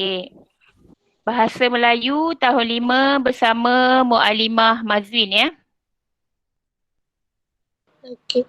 Okay. Bahasa Melayu tahun 5 bersama Mu'alimah Mazwin ya. Okey.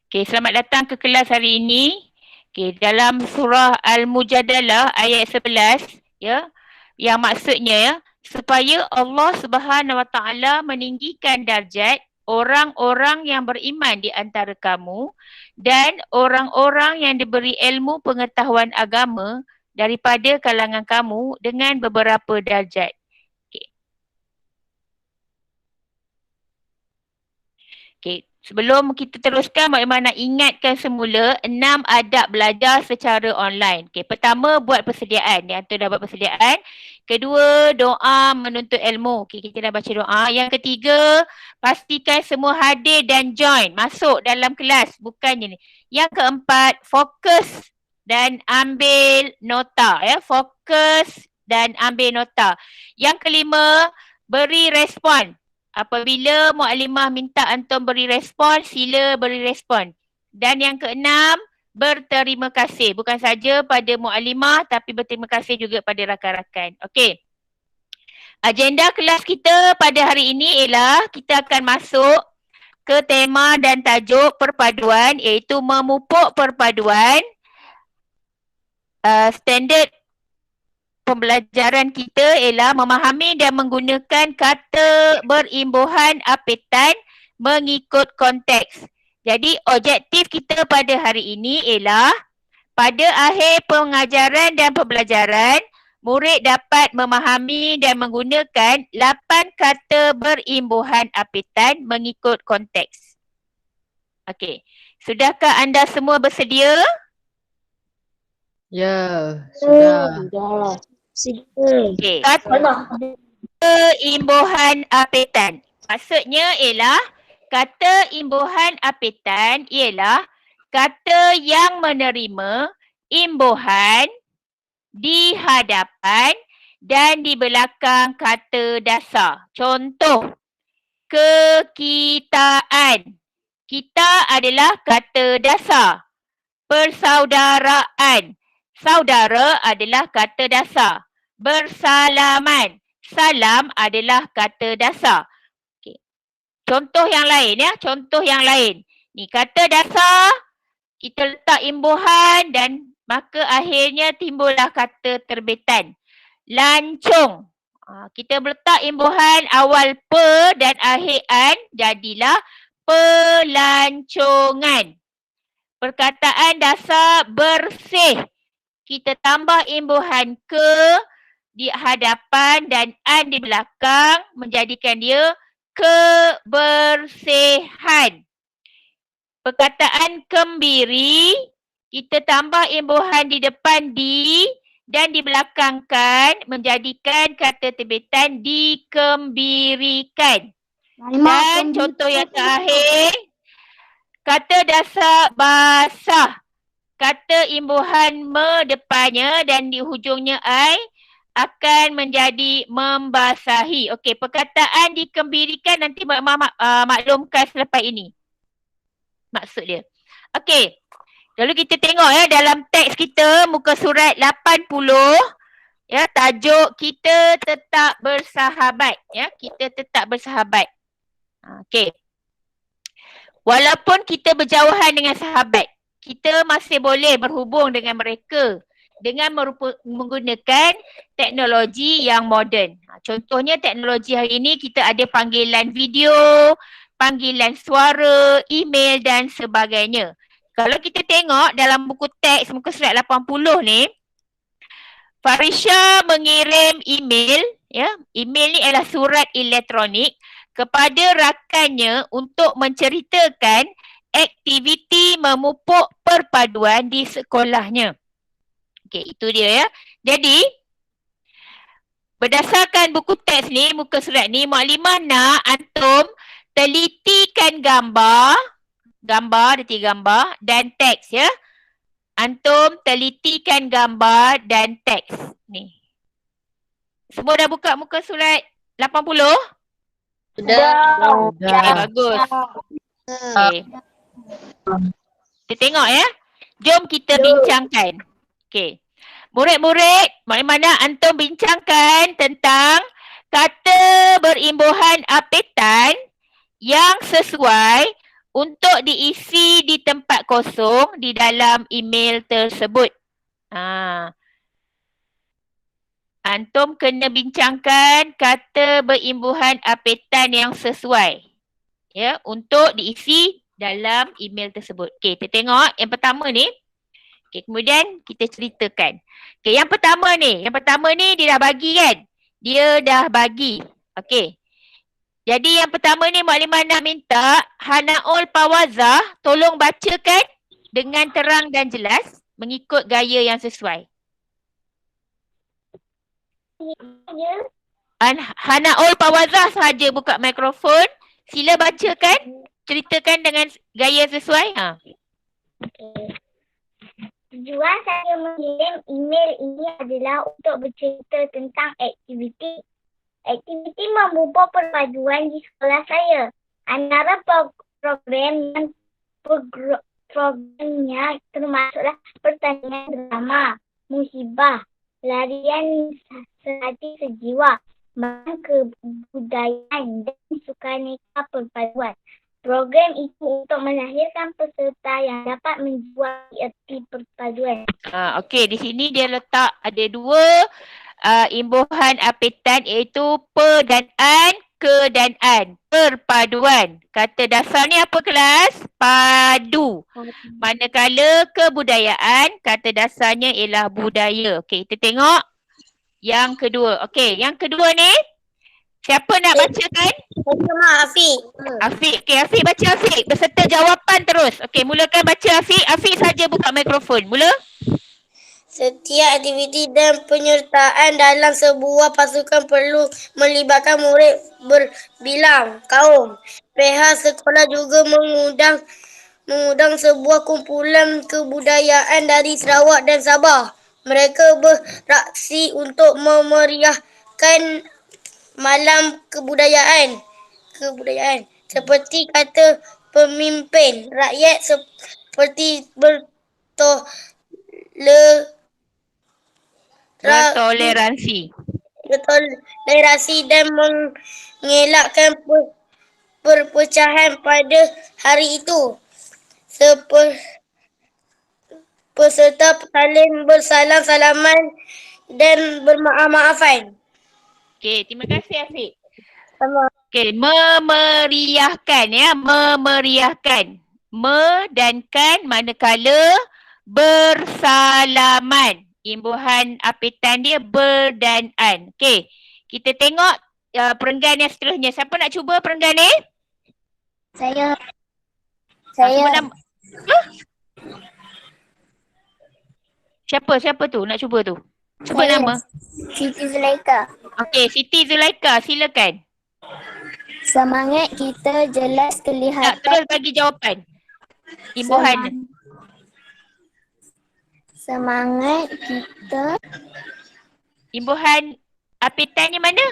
Okay, selamat datang ke kelas hari ini. Okay, dalam surah Al-Mujadalah ayat 11 ya, yang maksudnya ya, supaya Allah Subhanahu Wa Taala meninggikan darjat orang-orang yang beriman di antara kamu dan orang-orang yang diberi ilmu pengetahuan agama daripada kalangan kamu dengan beberapa darjat. Okay. Okay. Sebelum kita teruskan, bagaimana ingatkan semula 6 adab belajar secara online. Okay. Pertama, buat persediaan. Yang tu dah buat persediaan. Kedua, doa menuntut ilmu. Okay, kita dah baca doa. Yang ketiga, pastikan semua hadir dan join. Masuk dalam kelas. Bukannya ni. Yang keempat, fokus dan ambil nota. Ya. Fokus dan ambil nota. Yang kelima, beri respon. Apabila Mu'alimah minta antum beri respon, sila beri respon. Dan yang keenam, berterima kasih. Bukan saja pada Mu'alimah tapi berterima kasih juga pada rakan-rakan. Okey. Agenda kelas kita pada hari ini ialah kita akan masuk ke tema dan tajuk perpaduan, iaitu memupuk perpaduan. Standard pembelajaran kita ialah memahami dan menggunakan kata berimbuhan apetan mengikut konteks. Jadi objektif kita pada hari ini ialah pada akhir pengajaran dan pembelajaran, murid dapat memahami dan menggunakan 8 kata berimbuhan apetan mengikut konteks. Okey. Sudahkah anda semua bersedia? Ya, sudah. Okey. Kata imbuhan apetan. Maksudnya ialah kata imbuhan apetan ialah kata yang menerima imbuhan di hadapan dan di belakang kata dasar. Contoh, kekitaan. Kita adalah kata dasar. Persaudaraan. Saudara adalah kata dasar. Bersalaman. Salam adalah kata dasar. Okay. Contoh yang lain ya. Contoh yang lain. Ni kata dasar, kita letak imbuhan dan maka akhirnya timbullah kata terbitan. Lancung. Kita letak imbuhan awal pe dan akhir an, jadilah pelancongan. Perkataan dasar bersih. Kita tambah imbuhan ke di hadapan dan an di belakang menjadikan dia kebersihan. Perkataan kembiri, kita tambah imbuhan di depan di dan di belakang kan menjadikan kata terbitan dikembirikan. Dan contoh yang terakhir, kata dasar basah. Kata imbuhan me depannya dan di hujungnya ai akan menjadi membasahi. Okey, perkataan dikembirikan nanti maklumkan selepas ini. Maksud dia. Okey. Lalu kita tengok ya dalam teks kita muka surat 80 ya, tajuk kita tetap bersahabat ya, kita tetap bersahabat. Okey. Walaupun kita berjauhan dengan sahabat, kita masih boleh berhubung dengan mereka dengan menggunakan teknologi yang moden. Contohnya teknologi hari ini kita ada panggilan video, panggilan suara, email dan sebagainya. Kalau kita tengok dalam buku teks muka surat 80 ni, Farisha mengirim email, ya. Email ni adalah surat elektronik kepada rakannya untuk menceritakan aktiviti memupuk perpaduan di sekolahnya. Okey, itu dia ya. Jadi, berdasarkan buku teks ni, muka surat ni, Mu'alimah nak antum telitikan gambar, ada 3 gambar dan teks ya. Antum telitikan gambar dan teks ni. Semua dah buka muka surat 80? Sudah. Okay, bagus. Okay. Kita tengok ya. Jom kita bincangkan. Okay. Murid-murid, mana antum bincangkan tentang kata berimbuhan apetan yang sesuai untuk diisi di tempat kosong di dalam email tersebut. Antum kena bincangkan kata berimbuhan apetan yang sesuai ya untuk diisi dalam email tersebut. Okey, kita tengok yang pertama ni. Okey, kemudian kita ceritakan. Okey, yang pertama ni dia dah bagi kan? Dia dah bagi. Okey. Jadi yang pertama ni Maklimah nak minta Hanaul Pawazah tolong bacakan dengan terang dan jelas mengikut gaya yang sesuai. Hanaul Pawazah sahaja buka mikrofon. Sila bacakan. Ceritakan dengan gaya sesuai. Tujuan saya mengirim email ini adalah untuk bercerita tentang aktiviti. Aktiviti membubuh perpaduan di sekolah saya. Antara program yang programnya termasuklah pertandingan drama, musibah, larian sehati sejiwa, bank kebudayaan dan sukaneka perpaduan. Program itu untuk melahirkan peserta yang dapat menjual erti perpaduan. Okey, di sini dia letak ada dua imbuhan apetan iaitu per dan an, ke dan an. Perpaduan. Kata dasar ni apa kelas? Padu. Manakala kebudayaan, kata dasarnya ialah budaya. Okey, kita tengok yang kedua. Okey, yang kedua ni siapa nak bacakan? Afiq. Afiq. Okey, Afiq baca Afiq. Beserta jawapan terus. Okey, mulakan baca Afiq. Afiq saja buka mikrofon. Mula. Setiap aktiviti dan penyertaan dalam sebuah pasukan perlu melibatkan murid berbilang kaum. Pihak sekolah juga mengundang sebuah kumpulan kebudayaan dari Sarawak dan Sabah. Mereka beraksi untuk memeriahkan malam kebudayaan. Seperti kata pemimpin rakyat seperti bertoleransi dan mengelakkan perpecahan pada hari itu. Peserta saling bersalam-salaman dan bermaaf-maafan. Okey, terima kasih Afiq. Sama. Okey, memeriahkan ya, memeriahkan. Dan kan manakala bersalaman. Imbuhan apetan dia ber dan an. Okey, kita tengok perenggan yang seterusnya. Siapa nak cuba perenggan ni? Saya. Siapa tu nak cuba tu? Cuba Saya. nama. Siti Zulaika. Okey, Siti Zulaika, silakan. Semangat kita jelas Tak, kelihatan. terus bagi jawapan. Imbuhan. Semangat kita. Imbuhan apetannya mana?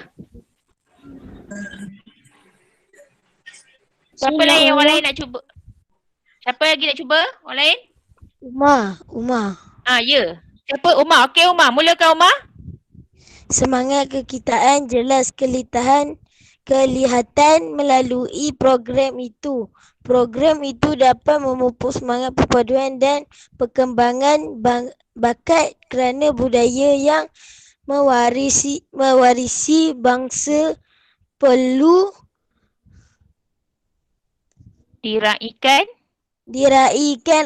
Siapa lain? Orang lain nak cuba? Siapa lagi nak cuba? Orang lain? Umar. Ya. Siapa? Umar. Okey Umar. Mulakan Umar. Semangat kekitaan jelas kelihatan melalui program itu. Program itu dapat memupuk semangat perpaduan dan perkembangan bakat kerana budaya yang mewarisi bangsa perlu diraikan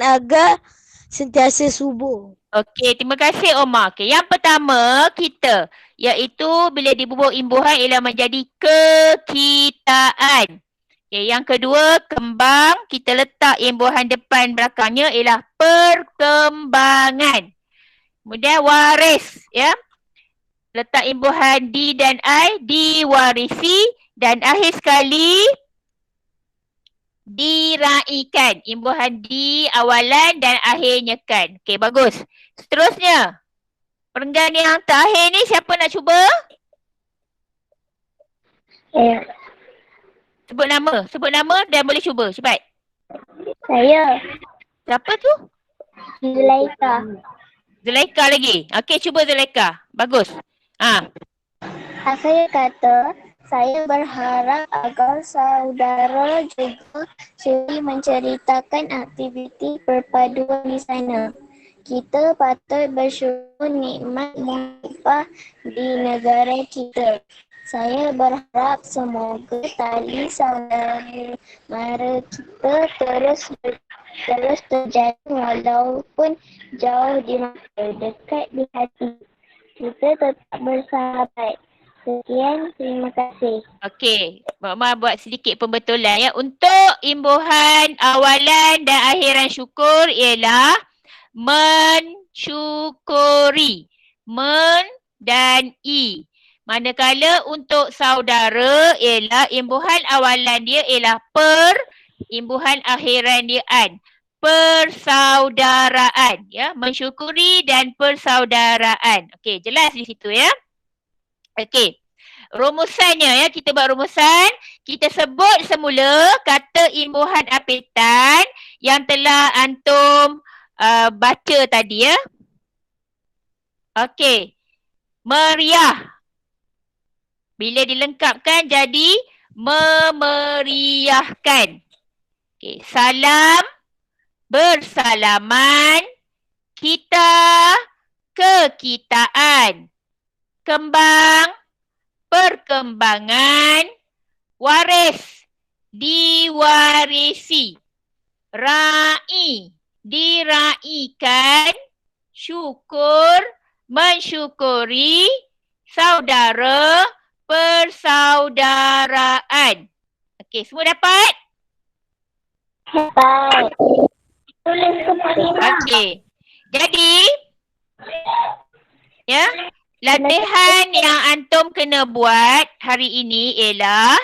agar sentiasa subur. Okey, terima kasih Omar. Okey, yang pertama kita iaitu bila dibubuh imbuhan ialah menjadi kekitaan. Okey, yang kedua kembang, kita letak imbuhan depan belakangnya ialah perkembangan. Kemudian waris ya. Letak imbuhan di dan I, diwarisi, dan akhir sekali diraikan. Imbuhan di awalan dan akhirnya kan. Okey, bagus. Seterusnya, perenggan yang terakhir ni siapa nak cuba? Saya. Sebut nama dan boleh cuba. Cepat. Saya. Siapa tu? Zulaika. Zulaika lagi. Okey, cuba Zulaika. Bagus. Saya kata, saya berharap agar saudara juga sudi menceritakan aktiviti perpaduan di sana. Kita patut bersyukur nikmat muhibah di negara kita. Saya berharap semoga tali saudara mara kita terus terjadi walaupun jauh di mata, dekat di hati. Kita tetap bersahabat. Sekian, terima kasih. Okey, Mama buat sedikit pembetulan ya. Untuk imbuhan awalan dan akhiran syukur ialah mensyukuri. Men dan i. Manakala untuk saudara ialah imbuhan awalan dia ialah per, imbuhan akhiran dia an. Persaudaraan ya, mensyukuri dan persaudaraan. Okey, jelas di situ ya. Okey. Rumusannya ya, kita buat rumusan. Kita sebut semula kata imbuhan apitan yang telah antum baca tadi ya. Okey. Meriah. Bila dilengkapkan jadi memeriahkan. Okey, salam, bersalaman, kita, kekitaan, kembang, perkembangan, waris, diwarisi, ra'i, diraikan, syukur, mensyukuri, saudara, persaudaraan. Okey, semua dapat? Baik. Tulis kembali. Okey. Jadi, ya, latihan yang antum kena buat hari ini ialah,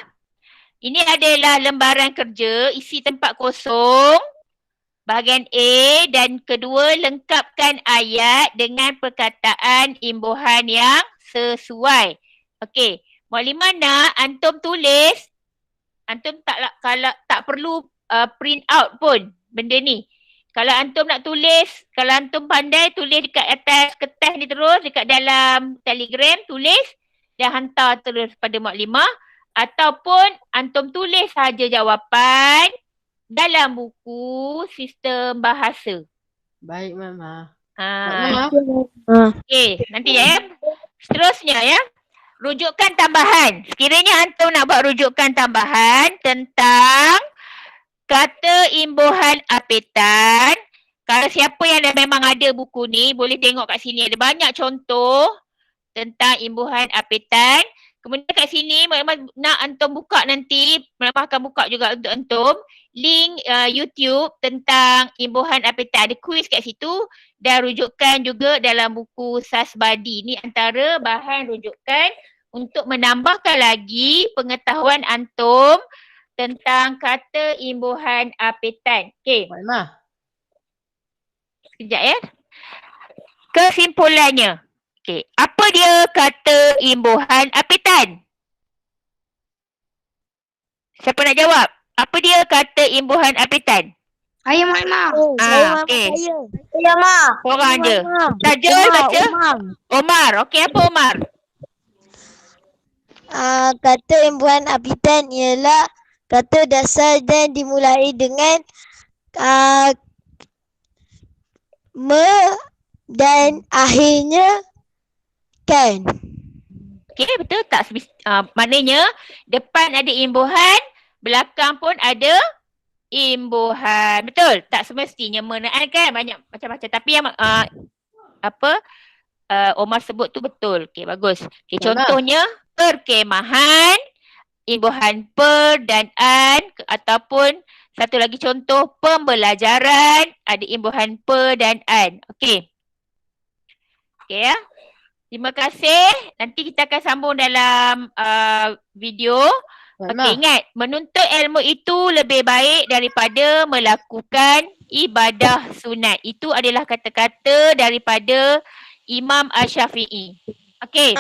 ini adalah lembaran kerja, isi tempat kosong, bahagian A, dan kedua lengkapkan ayat dengan perkataan imbuhan yang sesuai. Okey, Muklimah nak antum tulis, antum tak perlu print out pun benda ni. Kalau antum nak tulis, kalau antum pandai tulis dekat atas kertas ni terus, dekat dalam Telegram tulis dan hantar terus pada Muklimah, ataupun antum tulis saja jawapan dalam buku sistem bahasa. Baik, Mama. Okey, nanti ya. Seterusnya ya. Rujukan tambahan. Sekiranya antum nak buat rujukan tambahan tentang kata imbuhan apitan, kalau siapa yang dah memang ada buku ni, boleh tengok kat sini ada banyak contoh tentang imbuhan apitan. Kemudian kat sini memang nak antum buka nanti, memang akan buka juga untuk antum link YouTube tentang imbuhan apitan. Ada kuis kat situ dan rujukan juga dalam buku Sasbadi. Ni antara bahan rujukan untuk menambahkan lagi pengetahuan antum tentang kata imbuhan apitan. Okey. Mama. Sekejap ya. Kesimpulannya. Okey. Apa dia kata imbuhan apitan? Siapa nak jawab? Apa dia kata imbuhan apitan? Ayah Mama. Okey. Ya Ma. Korang je. Tajul baca. Omar. Okey, apa Omar? Kata imbuhan apitan ialah kata dasar dan dimulai dengan me dan akhirnya kan. Okey, betul tak? Maknanya depan ada imbuhan, belakang pun ada imbuhan. Betul? Tak semestinya menaan kan, banyak macam-macam. Tapi yang Omar sebut tu betul. Okey, bagus. Okey, contohnya perkemahan, imbuhan per dan an, ataupun satu lagi contoh pembelajaran, ada imbuhan per dan an. Okey. Okey ya. Terima kasih. Nanti kita akan sambung dalam video. Okey, ingat, menuntut ilmu itu lebih baik daripada melakukan ibadah sunat. Itu adalah kata-kata daripada Imam Asy-Syafi'i. Okey.